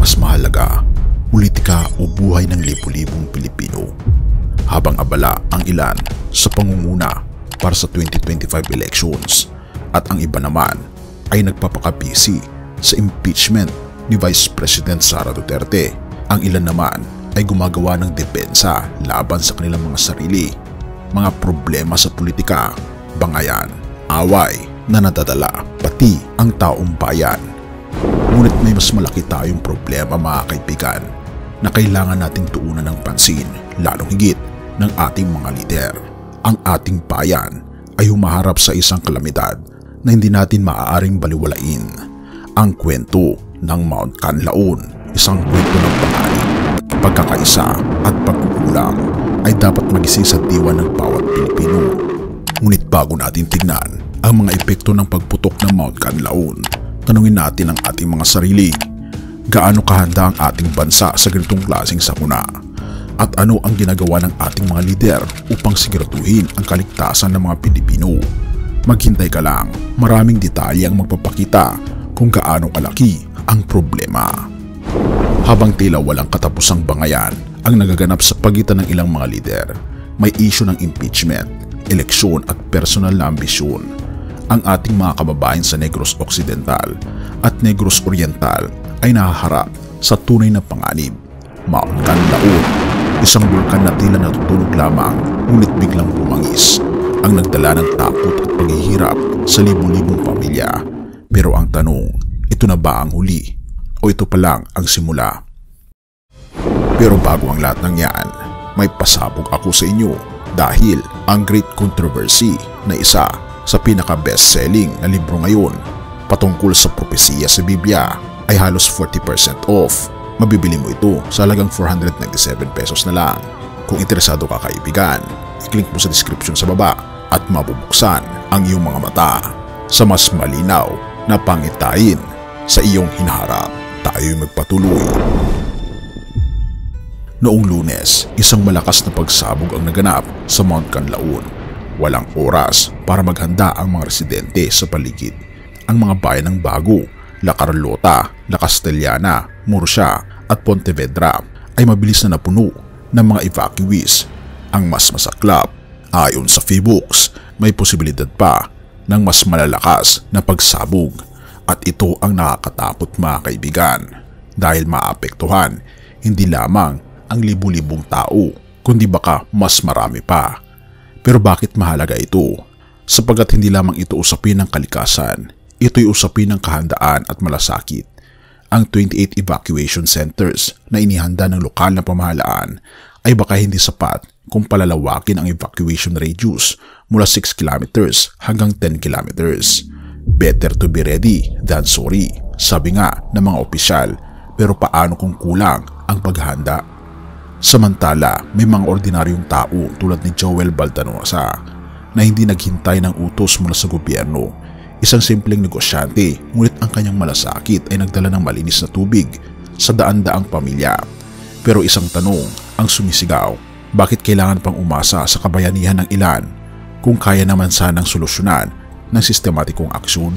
mas mahalaga, politika o buhay ng libu-libong Pilipino? Habang abala ang ilan sa pangunguna para sa 2025 elections at ang iba naman ay nagpapakabisi sa impeachment ni Vice President Sara Duterte, ang ilan naman ay gumagawa ng depensa laban sa kanilang mga sarili, mga problema sa politika, bangayan, away na nadadala pati ang taong bayan. Ngunit may mas malaki tayong problema mga kaibigan na kailangan nating tuunan ng pansin, lalong higit ng ating mga lider. Ang ating bayan ay humaharap sa isang kalamidad na hindi natin maaaring baliwalain. Ang kwento ng Mount Kanlaon, isang kwento ng panganib, pagkakaisa at pagkukulang ay dapat magising sa diwa ng bawat Pilipino. Ngunit bago natin tignan ang mga epekto ng pagputok ng Mount Kanlaon, tanungin natin ang ating mga sarili. Gaano kahanda ang ating bansa sa ganitong klaseng sakuna? At ano ang ginagawa ng ating mga lider upang siguraduhin ang kaligtasan ng mga Pilipino? Maghintay ka lang, maraming detalye ang magpapakita kung gaano kalaki ang problema. Habang tila walang katapusang bangayan ang nagaganap sa pagitan ng ilang mga lider, may issue ng impeachment, eleksyon at personal na ambisyon. Ang ating mga kababayan sa Negros Occidental at Negros Oriental ay nahaharap sa tunay na panganib. Mount Kanlaon, isang bulkan na tila natutulog lamang ngunit biglang bumangis, ang nagdala ng takot at paghihirap sa libu-libong pamilya. Pero ang tanong, ito na ba ang huli o ito pa lang ang simula? Pero bago ang lahat ng yan, may pasabog ako sa inyo dahil ang Great Controversy na isa sa pinaka-best-selling na libro ngayon patungkol sa propesiya sa Biblia ay halos 40% off. Mabibili mo ito sa halagang 497 pesos na lang. Kung interesado ka kaibigan, i-click mo sa description sa baba at mabubuksan ang iyong mga mata sa mas malinaw na pangitain sa iyong hinaharap. Tayo'y magpatuloy. Noong Lunes, isang malakas na pagsabog ang naganap sa Mount Kanlaon. Walang oras para maghanda ang mga residente sa paligid. Ang mga bayan ng Bago, La Carlota, La Castellana, Murcia at Pontevedra ay mabilis na napuno ng mga evacuees. Ang mas masaklap, ayon sa Feebooks, may posibilidad pa ng mas malalakas na pagsabog at ito ang nakakatakot mga kaibigan dahil maapektuhan hindi lamang ang libu-libong tao kundi baka mas marami pa. Pero bakit mahalaga ito? Sapagkat hindi lamang ito usapin ng kalikasan, ito'y usapin ng kahandaan at malasakit. Ang 28 evacuation centers na inihanda ng lokal na pamahalaan ay baka hindi sapat kung palalawakin ang evacuation radius mula 6 kilometers hanggang 10 kilometers. Better to be ready than sorry, sabi nga ng mga opisyal, pero paano kung kulang ang paghahanda? Samantala, may mga ordinaryong tao tulad ni Joel Baldanosa na hindi naghintay ng utos mula sa gobyerno. Isang simpleng negosyante, ngunit ang kanyang malasakit ay nagdala ng malinis na tubig sa daan-daang pamilya. Pero isang tanong ang sumisigaw, bakit kailangan pang umasa sa kabayanihan ng ilan kung kaya naman sanang solusyonan ng sistematikong aksyon?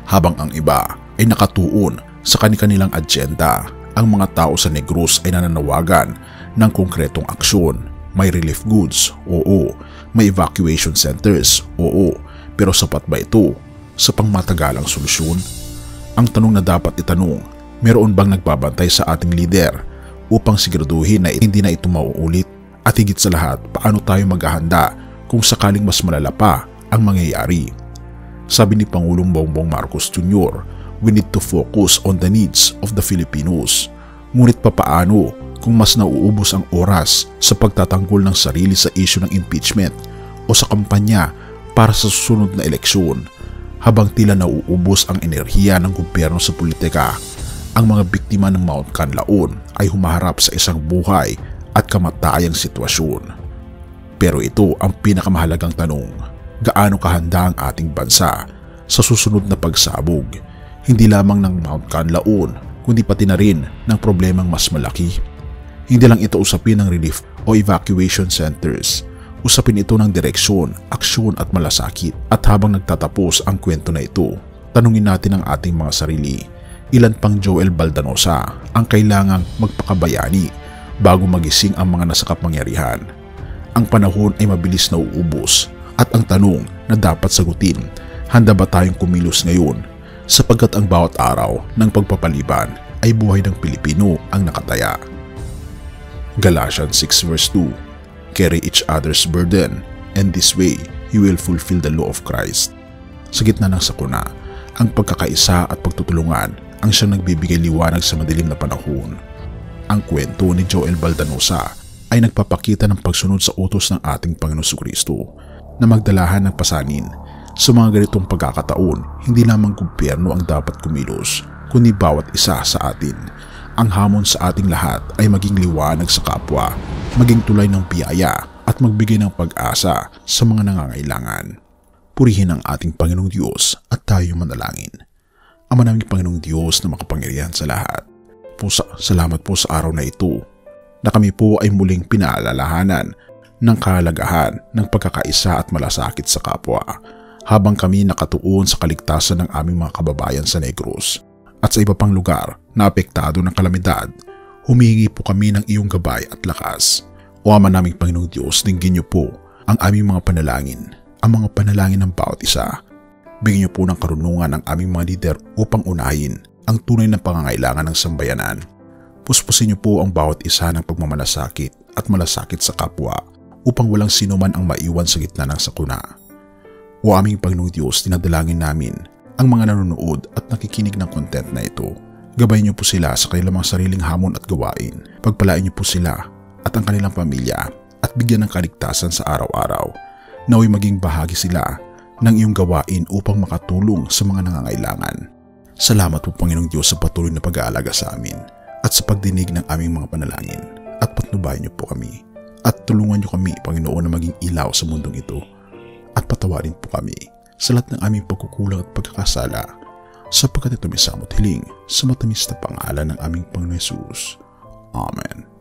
Habang ang iba ay nakatuon sa kanilang agenda, ang mga tao sa Negros ay nananawagan ng konkretong aksyon. May relief goods, oo. May evacuation centers, oo. Pero sapat ba ito sa pangmatagalang solusyon? Ang tanong na dapat itanong, meron bang nagbabantay sa ating lider upang siguraduhin na hindi na ito mauulit? At higit sa lahat, paano tayo maghahanda kung sakaling mas malala pa ang mangyayari? Sabi ni Pangulong Bongbong Marcos Jr., we need to focus on the needs of the Filipinos. Ngunit papaano kung mas nauubos ang oras sa pagtatanggol ng sarili sa issue ng impeachment o sa kampanya para sa susunod na eleksyon? Habang tila nauubos ang enerhiya ng gobyerno sa politika, ang mga biktima ng Mount Kanlaon ay humaharap sa isang buhay at kamatayang sitwasyon. Pero ito ang pinakamahalagang tanong, gaano kahanda ang ating bansa sa susunod na pagsabog, hindi lamang ng Mount Kanlaon kundi pati na rin ng problemang mas malaki. Hindi lang ito usapin ng relief o evacuation centers, usapin ito ng direksyon, aksyon at malasakit. At habang nagtatapos ang kwento na ito, tanungin natin ang ating mga sarili, Ilan pang Joel Baldanosa ang kailangang magpakabayani bago magising ang mga nasa kapangyarihan. Ang panahon ay mabilis na uubos at ang tanong na dapat sagutin, handa ba tayong kumilos ngayon? Sapagkat ang bawat araw ng pagpapaliban ay buhay ng Pilipino ang nakataya. Galatians 6 verse 2, carry each other's burden, and this way you will fulfill the law of Christ. Sa gitna ng sakuna, ang pagkakaisa at pagtutulungan ang siyang nagbibigay liwanag sa madilim na panahon. Ang kwento ni Joel Baldanosa ay nagpapakita ng pagsunod sa utos ng ating Panginoong Jesucristo na magdalahan ng pasanin. Sa mga ganitong pagkakataon, hindi lamang gobyerno ang dapat kumilos, kundi bawat isa sa atin. Ang hamon sa ating lahat ay maging liwanag sa kapwa, maging tulay ng biyaya at magbigay ng pag-asa sa mga nangangailangan. Purihin ang ating Panginoong Diyos at tayo manalangin. Ama naming Panginoong Diyos na makapangyarihan sa lahat, salamat po sa araw na ito na kami po ay muling pinaalalahanan ng kahalagahan ng pagkakaisa at malasakit sa kapwa habang kami nakatuon sa kaligtasan ng aming mga kababayan sa Negros at sa iba pang lugar na apektado ng kalamidad. Humihingi po kami ng iyong gabay at lakas. O Ama naming Panginoong Diyos, dinggin niyo po ang aming mga panalangin, ang mga panalangin ng bawat isa. Bigyan niyo po ng karunungan ang aming mga lider upang unahin ang tunay na pangangailangan ng sambayanan. Puspusin niyo po ang bawat isa ng pagmamalasakit at malasakit sa kapwa upang walang sino man ang maiwan sa gitna ng sakuna. O aming Panginoong Diyos, dinadalangin namin ang mga nanonood at nakikinig ng content na ito. Gabayan niyo po sila sa kanilang mga sariling hamon at gawain. Pagpalain niyo po sila at ang kanilang pamilya at bigyan ng kaligtasan sa araw-araw. Nawa'y maging bahagi sila ng iyong gawain upang makatulong sa mga nangangailangan. Salamat po Panginoong Diyos sa patuloy na pag-aalaga sa amin at sa pagdinig ng aming mga panalangin, at patnubayan niyo po kami at tulungan niyo kami Panginoon na maging ilaw sa mundong ito, at patawarin po kami sa lahat ng aming pagkukulang at pagkakasala, sapagkat ito may samot hiling sa matamis na pangalan ng aming Panginoon Hesus. Amen.